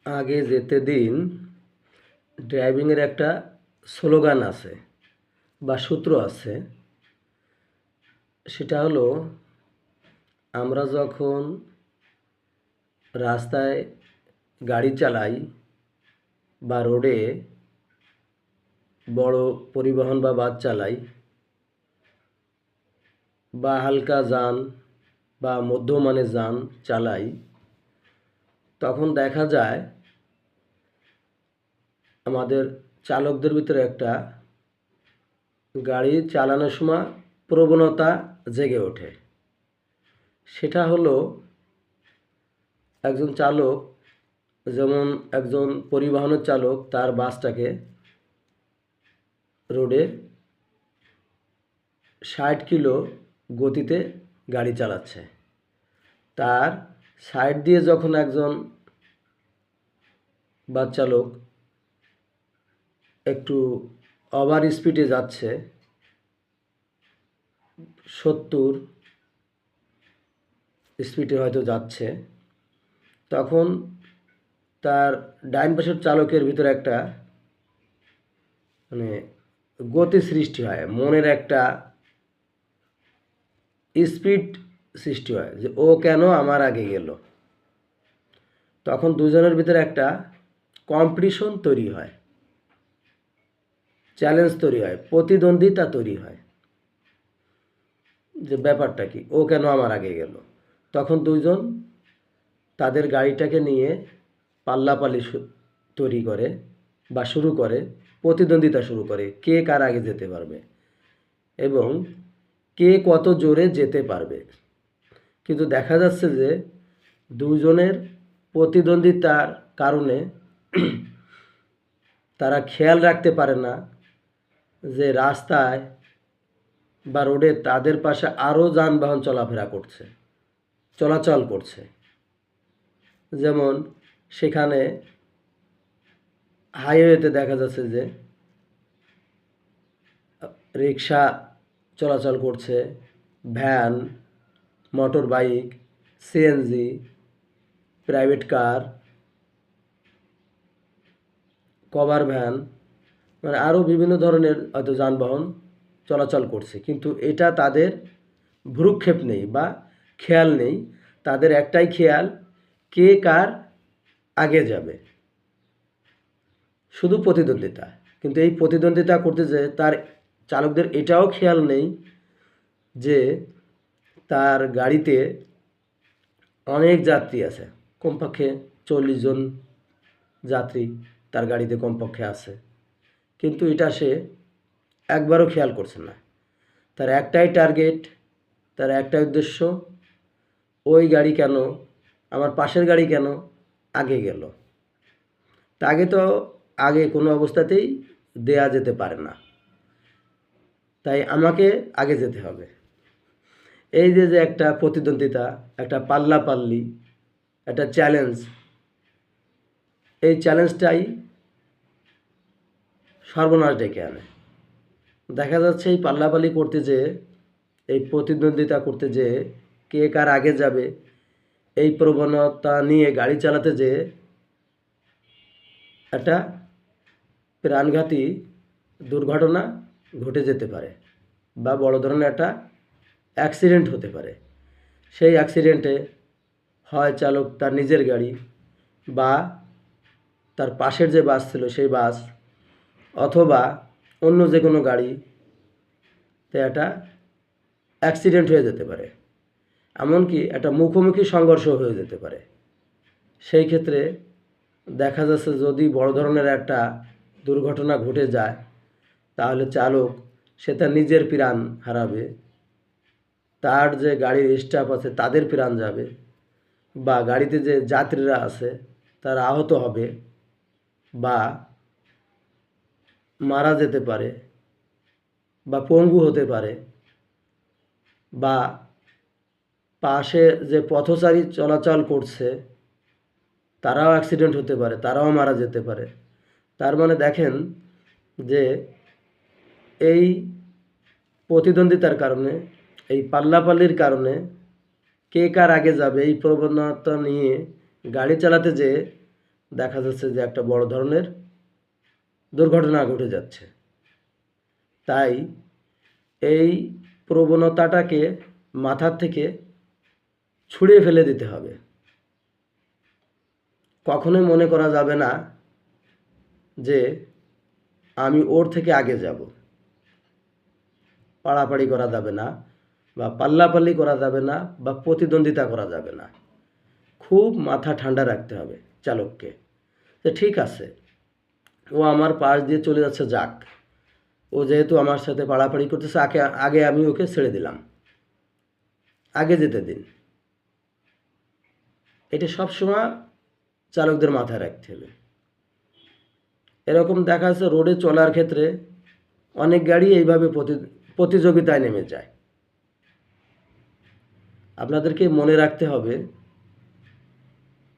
আগে যেতে দিন ড্রাইভিংয়ের একটা স্লোগান আছে বা সূত্র আছে। সেটা হলো, আমরা যখন রাস্তায় গাড়ি চালাই বা রোডে বড় পরিবহন বা বাস চালাই বা হালকা যান বা মধ্যমানের যান চালাই, তখন দেখা যায় আমাদের চালকদের ভিতরে একটা গাড়ি চালানোর সময় প্রবণতা জেগে ওঠে। সেটা হলো, একজন চালক, যেমন একজন পরিবহনের চালক তার বাসটাকে রোডে 60 কিলো গতিতে গাড়ি চালাচ্ছে। তার সাইড দিয়ে যখন একজন বাস চালক একটু ওভার স্পিডে যাচ্ছে, 70 স্পিডে হয়তো যাচ্ছে, তখন তার ডাইন পাশের চালকের ভিতরে একটা মানে গতি সৃষ্টি হয়, মনের একটা স্পিড সৃষ্টি হয় যে ও কেন আমার আগে গেল। তখন দুজনের ভিতরে একটা কম্পিটিশন তৈরি হয়, চ্যালেঞ্জ তৈরি হয়, প্রতিদ্বন্দ্বিতা তৈরি হয় যে ব্যাপারটা কি, ও কেন আমার আগে গেল। তখন দুইজন তাদের গাড়িটাকে নিয়ে পাল্লাপাল্লি তৈরি করে বা শুরু করে, প্রতিদ্বন্দ্বিতা শুরু করে কে কার আগে যেতে পারবে এবং কে কত জোরে যেতে পারবে। কিন্তু দেখা যাচ্ছে যে দুজনের প্রতিদ্বন্দ্বিতার কারণে তারা খেয়াল রাখতে পারে না যে রাস্তায় বা রোডে তাদের পাশে আরও যানবাহন চলাচল করছে। যেমন সেখানে হাইওয়েতে দেখা যাচ্ছে যে রিক্সা চলাচল করছে, van, motor bike, CNG, private car, cover van, মানে আরও বিভিন্ন ধরনের হয়তো যানবাহন চলাচল করছে। কিন্তু এটা তাদের ভ্রুক্ষেপ নেই বা খেয়াল নেই। তাদের একটাই খেয়াল, কে কার আগে যাবে, শুধু প্রতিদ্বন্দ্বিতা। কিন্তু এই প্রতিদ্বন্দ্বিতা করতে যেয়ে তার চালকদের এটাও খেয়াল নেই যে তার গাড়িতে অনেক যাত্রী আছে, কমপক্ষে 40 জন যাত্রী তার গাড়িতে কমপক্ষে আছে। কিন্তু এটা সে একবারও খেয়াল করছে না। তার একটাই টার্গেট, তার একটাই উদ্দেশ্য, ওই গাড়ি কেন, আমার পাশের গাড়ি কেন আগে গেল। আগে কোনো অবস্থাতেই দেয়া যেতে পারে না, তাই আমাকে আগে যেতে হবে। এই যে যে একটা প্রতিদ্বন্দ্বিতা, একটা পাল্লাপাল্লি, একটা চ্যালেঞ্জ, এই চ্যালেঞ্জটাই সর্বনাশ ডেকে আনে। দেখা যাচ্ছে এই পাল্লাপাল্লি করতে যেয়ে, এই প্রতিদ্বন্দ্বিতা করতে যেয়ে, কে কার আগে যাবে এই প্রবণতা নিয়ে গাড়ি চালাতে যেয়ে একটা প্রাণঘাতী দুর্ঘটনা ঘটে যেতে পারে বা বড় ধরনের একটা অ্যাক্সিডেন্ট হতে পারে। সেই অ্যাক্সিডেন্টে হয় চালক তার নিজের গাড়ি বা তার পাশের যে বাস ছিল সেই বাস, অথবা অন্য যে কোনো গাড়িতে একটা অ্যাক্সিডেন্ট হয়ে যেতে পারে। এমনকি একটা মুখোমুখি সংঘর্ষ হয়ে যেতে পারে। সেই ক্ষেত্রে দেখা যাচ্ছে যদি বড় ধরনের একটা দুর্ঘটনা ঘটে যায়, তাহলে চালক সে তার নিজের প্রাণ হারাবে, তার যে গাড়ির স্টাফ আছে তাদের প্রাণ যাবে, বা গাড়িতে যে যাত্রীরা আছে তারা আহত হবে বা মারা যেতে পারে বা পঙ্গু হতে পারে, বা পাশে যে পথচারী চলাচল করছে তারাও অ্যাক্সিডেন্ট হতে পারে, তারাও মারা যেতে পারে। তার মানে দেখেন যে এই প্রতিদ্বন্দ্বিতার কারণে, এই পাল্লাপাল্লির কারণে, কে কার আগে যাবে এই প্রবণতা নিয়ে গাড়ি চালাতে যেয়ে দেখা যাচ্ছে যে একটা বড় ধরনের দুর্ঘটনা ঘটে যাচ্ছে। তাই এই প্রবণতাটাকে মাথার থেকে ছুঁড়ে ফেলে দিতে হবে। কখনোই মনে করা যাবে না যে আমি ওর থেকে আগে যাব। পাড়াপাড়ি করা যাবে না, বা পাল্লাপাল্লি করা যাবে না, বা প্রতিদ্বন্দ্বিতা করা যাবে না। খুব মাথা ঠান্ডা রাখতে হবে চালককে, যে ঠিক আছে, ও আমার পাশ দিয়ে চলে যাচ্ছে, যাক, ও যেহেতু আমার সাথে পাড়াপাড়ি করতেছে, আগে আগে আমি ওকে ছেড়ে দিলাম, আগে যেতে দিন। এটা সবসময় চালকদের মাথায় রাখতে হবে। এরকম দেখা যাচ্ছে রোডে চলার ক্ষেত্রে অনেক গাড়ি এইভাবে প্রতিযোগিতায় নেমে যায়। আপনাদেরকে মনে রাখতে হবে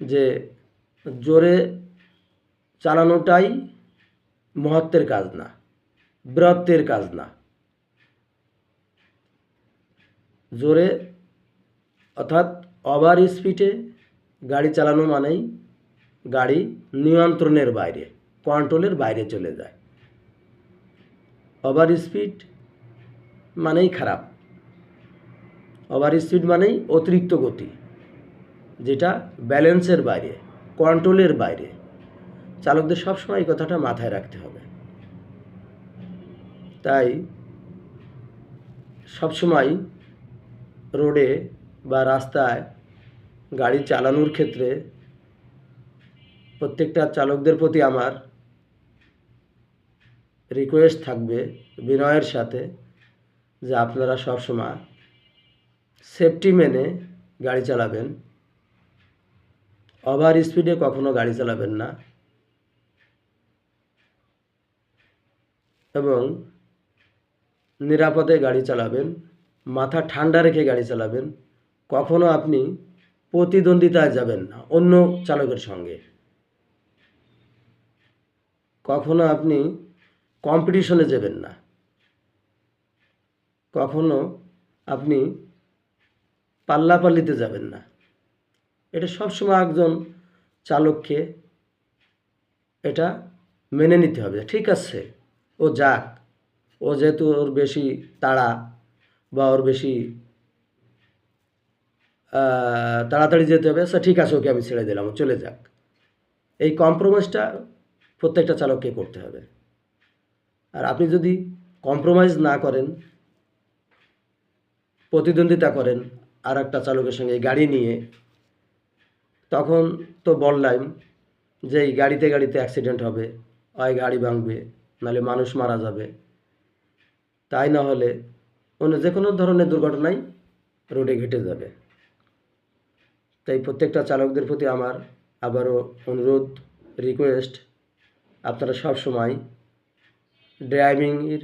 যে জোরে চালানোটাই মহত্বের কাজ না, বীরত্বের কাজ না। জোরে অর্থাৎ ওভার স্পিডে গাড়ি চালানো মানেই গাড়ি নিয়ন্ত্রণের বাইরে, কন্ট্রোলের বাইরে চলে যায়। ওভার স্পিড মানেই খারাপ। ওভার স্পিড মানেই অতিরিক্ত গতি, যেটা ব্যালেন্সের বাইরে, কন্ট্রোলের বাইরে। চালকদের সবসময় এই কথাটা মাথায় রাখতে হবে। তাই সবসময় রোডে বা রাস্তায় গাড়ি চালানোর ক্ষেত্রে প্রত্যেকটা চালকদের প্রতি আমার রিকোয়েস্ট থাকবে বিনয়ের সাথে, যে আপনারা সবসময় সেফটি মেনে গাড়ি চালাবেন। ওভার স্পিডে কখনো গাড়ি চালাবেন না, এবং নিরাপদে গাড়ি চালাবেন, মাথা ঠান্ডা রেখে গাড়ি চালাবেন। কখনো আপনি প্রতিদ্বন্দ্বিতায় যাবেন না অন্য চালকের সঙ্গে, কখনো আপনি কম্পিটিশনে যাবেন না, কখনো আপনি পাল্লাপাল্লিতে যাবেন না। এটা সবসময় একজন চালককে এটা মেনে নিতে হবে। ঠিক আছে, ও যাক, ও যেহেতু ওর বেশি তাড়া বা ওর বেশি তাড়াতাড়ি যেতে হবে, আচ্ছা ঠিক আছে, ওকে আমি ছেড়ে দিলাম, ও চলে যাক। এই কম্প্রোমাইজটা প্রত্যেকটা চালককে করতে হবে। আর আপনি যদি কম্প্রোমাইজ না করেন, প্রতিদ্বন্দ্বিতা করেন আর একটা চালকের সঙ্গে গাড়ি নিয়ে, তখন তো বললাম যে এই গাড়িতে গাড়িতে অ্যাক্সিডেন্ট হবে, হয় গাড়ি ভাঙবে, নাহলে মানুষ মারা যাবে, তাই না হলে অন্য যে কোনো ধরনের দুর্ঘটনাই রোডে ঘটে যাবে। তাই প্রত্যেকটা চালকদের প্রতি আমার আবারও অনুরোধ, রিকোয়েস্ট, আপনারা সব সময় ড্রাইভিংয়ের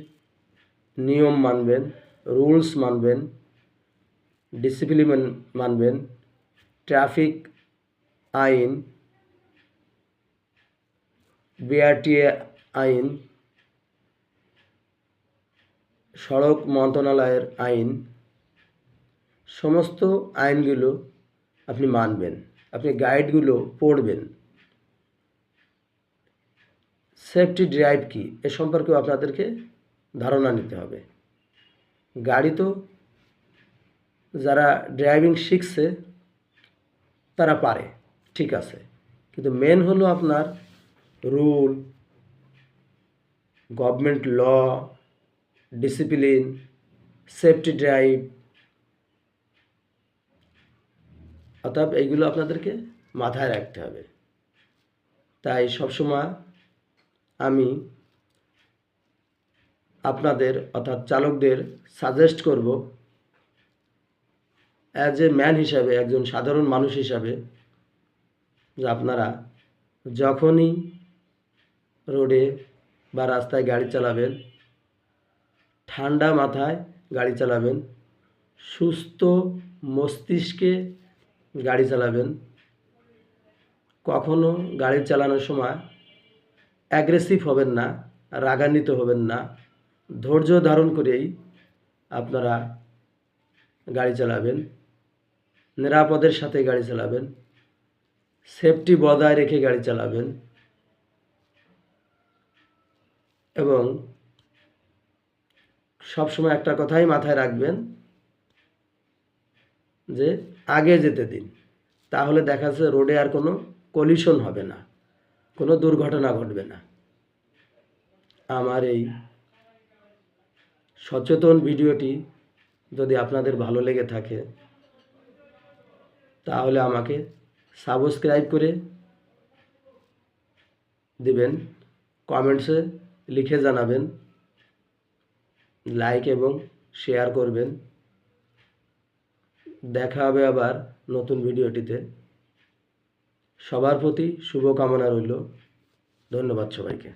নিয়ম মানবেন, রুলস মানবেন, ডিসিপ্লিন মানবেন, ট্রাফিক আইন, বিআরটিএ আইন, সড়ক মন্ত্রণালয়ের আইন, সমস্ত আইনগুলো আপনি মানবেন, আপনি গাইডগুলো পড়বেন। সেফটি ড্রাইভ কি এ সম্পর্কেও আপনাদেরকে ধারণা নিতে হবে। গাড়ি তো যারা ড্রাইভিং শিখছে তারা পারে, ঠিক আছে, কিন্তু মেন হলো আপনার rule, government law, discipline, safety drive, অর্থাৎ এইগুলো আপনাদেরকে মাথায় রাখতে হবে। তাই সবসময় আমি আপনাদের অর্থাৎ চালকদের সাজেস্ট করব, অ্যাজ এ ম্যান হিসাবে, একজন সাধারণ মানুষ হিসাবে, যে আপনারা যখনই রোডে বা রাস্তায় গাড়ি চালাবেন, ঠান্ডা মাথায় গাড়ি চালাবেন, সুস্থ মস্তিষ্কে গাড়ি চালাবেন। কখনো গাড়ি চালানোর সময় অ্যাগ্রেসিভ হবেন না, রাগান্বিত হবেন না, ধৈর্য ধারণ করেই আপনারা গাড়ি চালাবেন, নিরাপদের সাথে গাড়ি চালাবেন। সেফটি বজায় রেখে গাড়ি চালাবেন এবং সবসময় একটা কথাই মাথায় রাখবেন যে আগে যেতে দিন, তাহলে দেখা যাচ্ছে রোডে আর কোনো কলিশন হবে না, কোনো দুর্ঘটনা ঘটবে না। আমার এই সচেতন ভিডিওটি যদি আপনাদের ভালো লেগে থাকে তাহলে আমাকে সাবস্ক্রাইব করে দিবেন, কমেন্টসে লিখে জানাবেন, লাইক এবং শেয়ার করবেন। দেখা হবে আবার নতুন ভিডিওটিতে। সবার প্রতি শুভকামনা রইল। ধন্যবাদ সবাইকে।